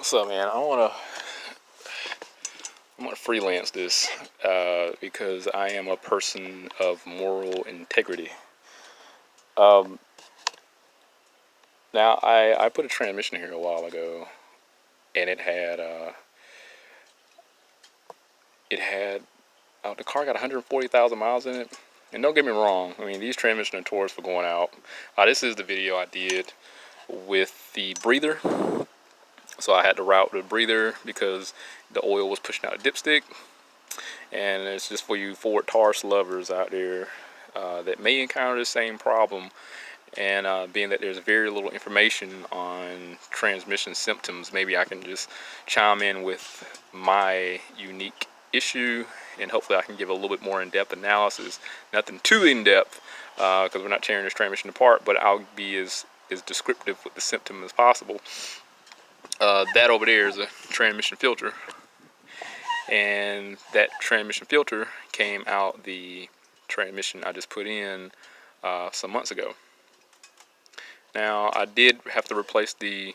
So man, I wanna freelance this because I am a person of moral integrity. Um, Now I put a transmission here a while ago, and it had the car got 140,000 miles in it. And don't get me wrong, I mean these transmission are notorious for going out. This is the video I did with the breather. So I had to route the breather because the oil was pushing out a dipstick. And it's just for you Ford Taurus lovers out there that may encounter the same problem. And being that there's very little information on transmission symptoms, maybe I can just chime in with my unique issue, and hopefully I can give a little bit more in-depth analysis. Nothing too in-depth because we're not tearing this transmission apart, but I'll be as descriptive with the symptom as possible. That over there is a transmission filter, and that transmission filter came out the transmission I just put in some months ago. Now I did have to replace the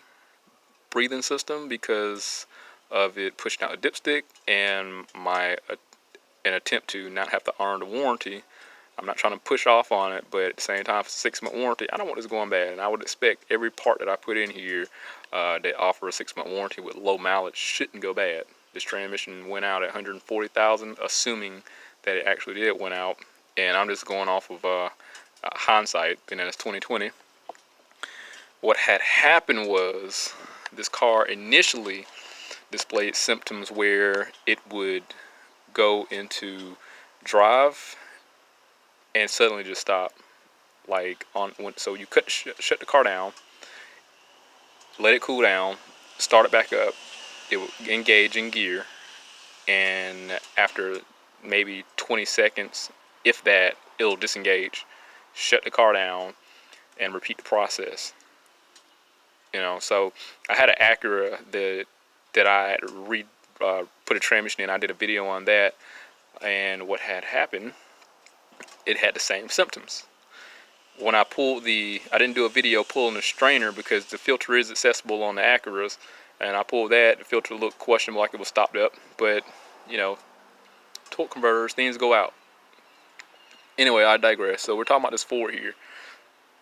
breathing system because of it pushing out a dipstick, and an attempt to not have to earn the warranty. I'm not trying to push off on it, but at the same time, it's a 6-month warranty. I don't want this going bad, and I would expect every part that I put in here that offer a 6-month warranty with low mileage shouldn't go bad. This transmission went out at 140,000, assuming that it actually did went out, and I'm just going off of hindsight, being that it's 2020. What had happened was this car initially displayed symptoms where it would go into drive and suddenly just stop. So you shut the car down, let it cool down, start it back up, it will engage in gear, and after maybe 20 seconds, if that, it'll disengage, shut the car down, and repeat the process. So I had an Acura that I had put a transmission in. I did a video on that, and what had happened, it had the same symptoms. When I didn't do a video pulling the strainer because the filter is accessible on the Acuras, and I pulled that, the filter looked questionable, like it was stopped up, but torque converters, things go out. Anyway, I digress. So we're talking about this Ford here.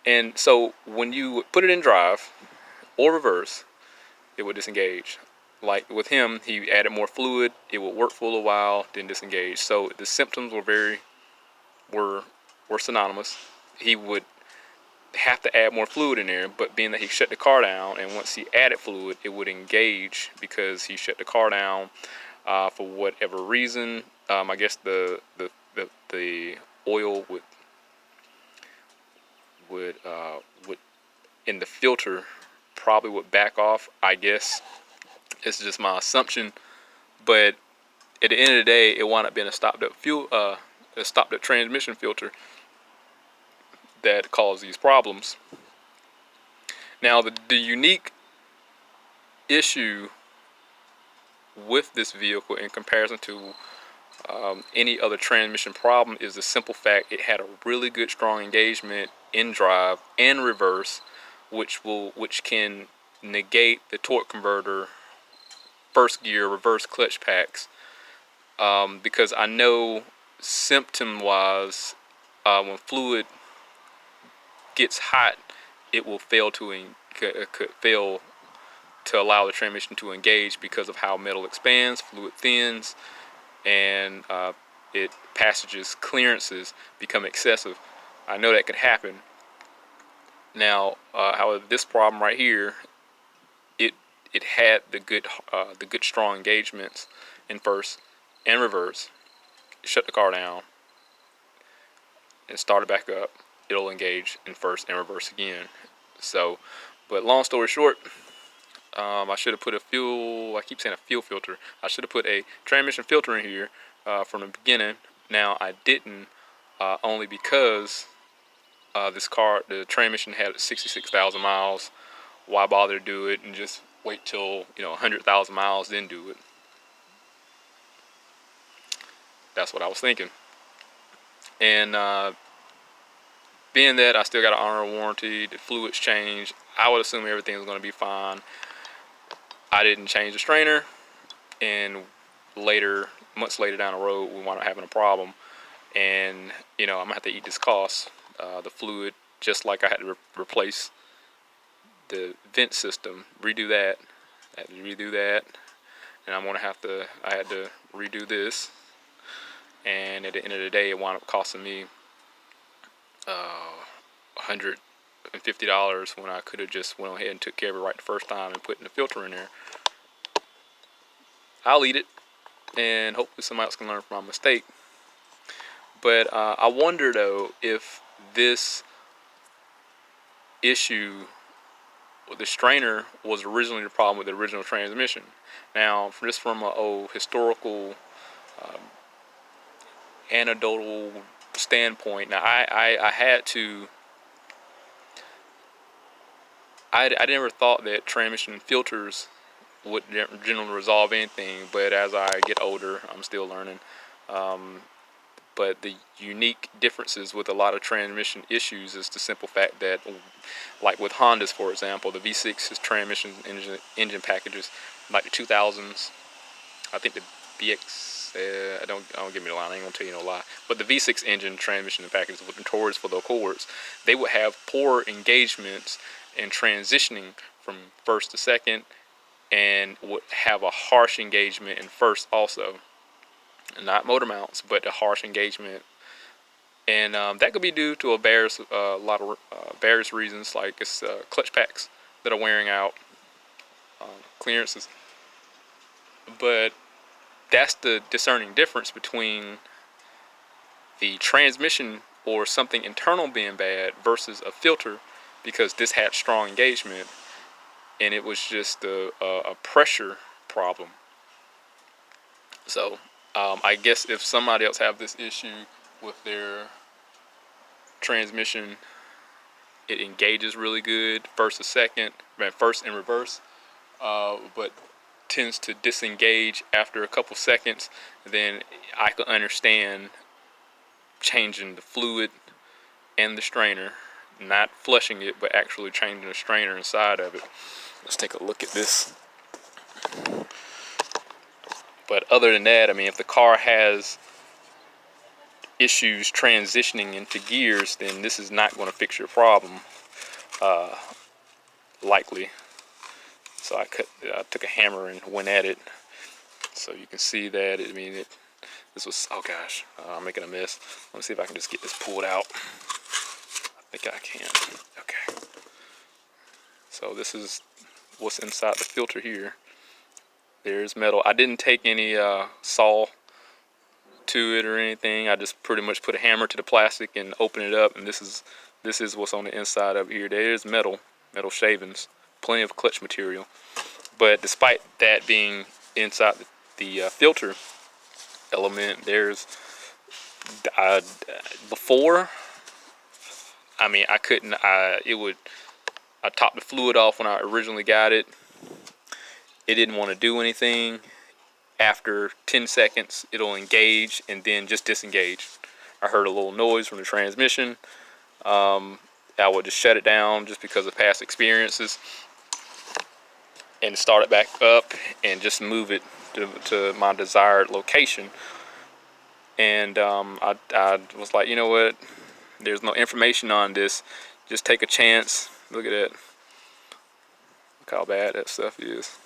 And so when you put it in drive or reverse, it would disengage. Like with him, he added more fluid, it would work for a little while, then disengage. So the symptoms were synonymous. He would have to add more fluid in there, but being that he shut the car down, and once he added fluid, it would engage because he shut the car down for whatever reason. I guess the oil would in the filter probably would back off. I guess it's just my assumption, but at the end of the day, it wound up being a stopped up transmission filter that caused these problems. Now the unique issue with this vehicle in comparison to any other transmission problem is the simple fact it had a really good strong engagement in drive and reverse, which can negate the torque converter first gear reverse clutch packs, because I know symptom wise when fluid gets hot, it will could fail to allow the transmission to engage because of how metal expands, fluid thins, and clearances become excessive. I know that could happen. Now, however, this problem right here, it had the good strong engagements in first and reverse. Shut the car down and start it back up, it'll engage in first and reverse again. So, but long story short, I should have put I keep saying a fuel filter. I should have put a transmission filter in here from the beginning. Now I didn't, only because this car, the transmission had 66,000 miles. Why bother to do it and just wait till 100,000 miles then do it? That's what I was thinking. And being that I still got to honor a warranty, the fluids change, I would assume everything was going to be fine. I didn't change the strainer, and months later down the road, we wound up having a problem. And I'm gonna have to eat this cost. The fluid, just like I had to replace the vent system, redo that. I had to redo that, and I had to redo this. And at the end of the day, it wound up costing me $150 when I could have just went ahead and took care of it right the first time and putting the filter in there. I'll eat it, and hopefully somebody else can learn from my mistake. But I wonder though if this issue with the strainer was originally the problem with the original transmission. Now, from an old historical, anecdotal standpoint, now I had to. I never thought that transmission filters would generally resolve anything, but as I get older, I'm still learning. But the unique differences with a lot of transmission issues is the simple fact that, like with Hondas, for example, the V6 is transmission engine packages, like the 2000s. I think the VX, don't give me the line, I ain't gonna tell you no lie. But the V6 engine transmission packages with the Taurus for the Accords, they would have poor engagements in transitioning from first to second, and would have a harsh engagement in first also. Not motor mounts, but a harsh engagement, and that could be due to a lot of various reasons, like it's clutch packs that are wearing out, clearances. But that's the discerning difference between the transmission or something internal being bad versus a filter, because this had strong engagement and it was just a pressure problem. So I guess if somebody else have this issue with their transmission, it engages really good first and reverse, but tends to disengage after a couple seconds, then I could understand changing the fluid and the strainer, not flushing it, but actually changing the strainer inside of it. Let's take a look at this. But other than that, I mean, if the car has issues transitioning into gears, then this is not going to fix your problem, likely. So I took a hammer and went at it, so you can see that. This was, oh gosh, I'm making a mess. Let me see if I can just get this pulled out. I think I can. Okay. So this is what's inside the filter here. There's metal. I didn't take any saw to it or anything. I just pretty much put a hammer to the plastic and open it up, and this is what's on the inside of here. There's metal shavings, plenty of clutch material. But despite that being inside the filter element, there's before, I mean, I couldn't. I topped the fluid off when I originally got it. It didn't want to do anything. After 10 seconds, it'll engage and then just disengage. I heard a little noise from the transmission. I would just shut it down just because of past experiences, and start it back up and just move it to my desired location. And I was like, you know what? There's no information on this. Just take a chance. Look at that. Look how bad that stuff is.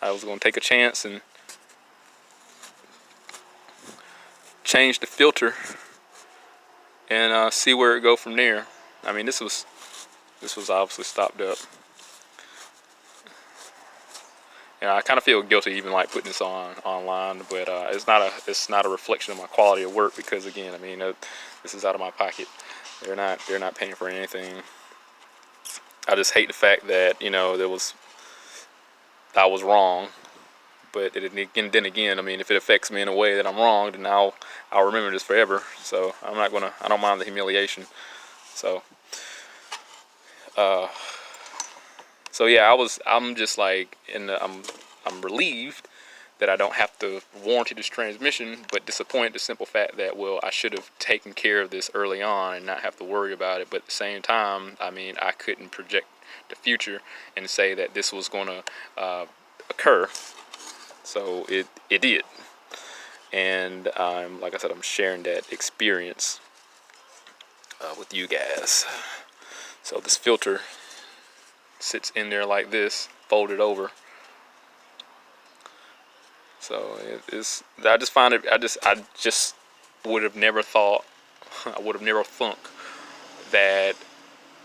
I was going to take a chance and change the filter and see where it go from there. I mean, this was obviously stopped up. And I kind of feel guilty even like putting this online, but it's not a reflection of my quality of work, because again, I mean, this is out of my pocket. They're not paying for anything. I just hate the fact that I was wrong. But then again, I mean, if it affects me in a way that I'm wrong, then I'll remember this forever. So I don't mind the humiliation. So yeah, I'm just like, I'm relieved that I don't have to warranty this transmission, but disappointed the simple fact that, well, I should have taken care of this early on and not have to worry about it. But at the same time, I mean, I couldn't the future and say that this was going to occur. So it did. And like I said, I'm sharing that experience with you guys. So this filter sits in there like this, folded over. So I just find it. I just would have never thought. I would have never thunk that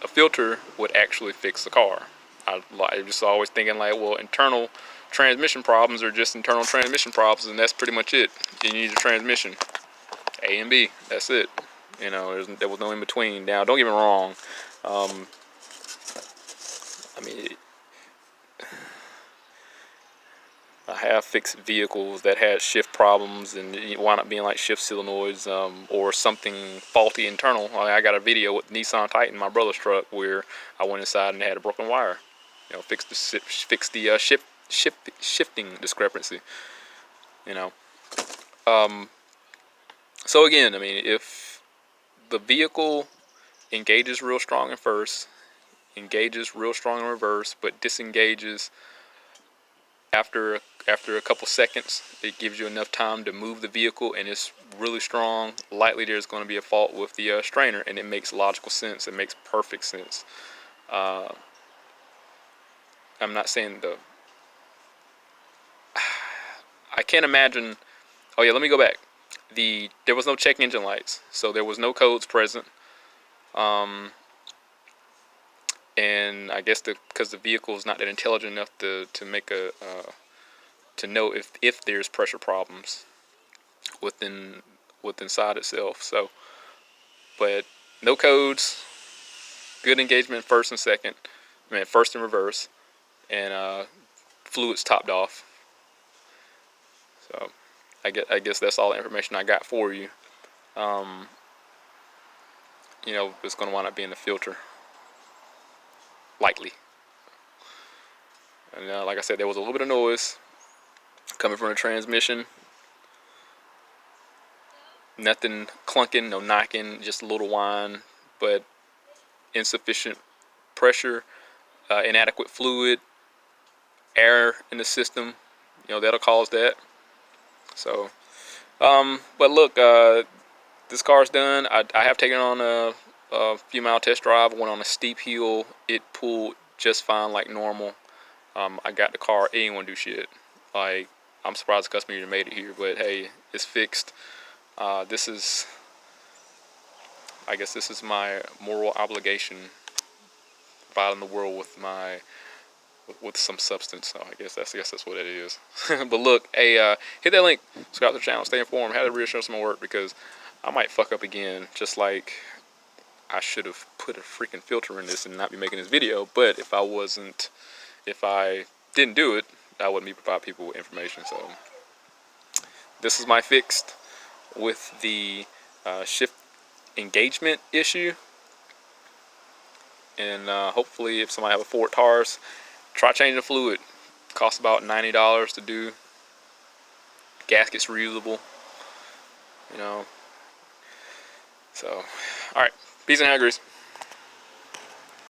a filter would actually fix the car. I just always thinking like, well, internal transmission problems are just internal transmission problems, and that's pretty much it. You need a transmission, A and B. That's it. You know, there was no in between. Now, don't get me wrong. I mean, I have fixed vehicles that had shift problems and it wound up being like shift solenoids or something faulty internal. I got a video with Nissan Titan, my brother's truck, where I went inside and it had a broken wire. You know, fixed the shifting discrepancy. You know, so again, I mean, if the vehicle engages real strong in first, engages real strong in reverse, but disengages after a couple seconds, it gives you enough time to move the vehicle and it's really strong, likely there's going to be a fault with the strainer, and it makes logical sense. It makes perfect sense. I'm not saying I can't imagine. Oh yeah, let me go back. There was no check engine lights, so there was no codes present. And I guess because the vehicle is not that intelligent enough to make to know if there's pressure problems within inside itself. So, but no codes, good engagement first and second, I mean first and reverse, and fluids topped off. So, I guess that's all the information I got for you. You know, it's going to wind up being the filter, likely. And like I said, there was a little bit of noise coming from the transmission. Nothing clunking, no knocking, just a little whine, but insufficient pressure, inadequate fluid, air in the system. You know, that'll cause that. So, but look, this car's done. I have taken on a few mile test drive. Went on a steep hill. It pulled just fine like normal. I got the car. It ain't gonna do shit. Like, I'm surprised the customer even made it here, but hey, it's fixed. I guess this is my moral obligation, providing the world with some substance. So I guess that's what it is. But look, hey, hit that link, subscribe to the channel, stay informed, have the reassurance of my work, because I might fuck up again, just like I should have put a freaking filter in this and not be making this video. But if I didn't do it, I wouldn't be providing people with information. So this is my fixed with the shift engagement issue. And hopefully, if somebody have a Ford Taurus, try changing the fluid. Costs about $90 to do. Gasket's reusable. You know. So, all right. Peace and hair grease.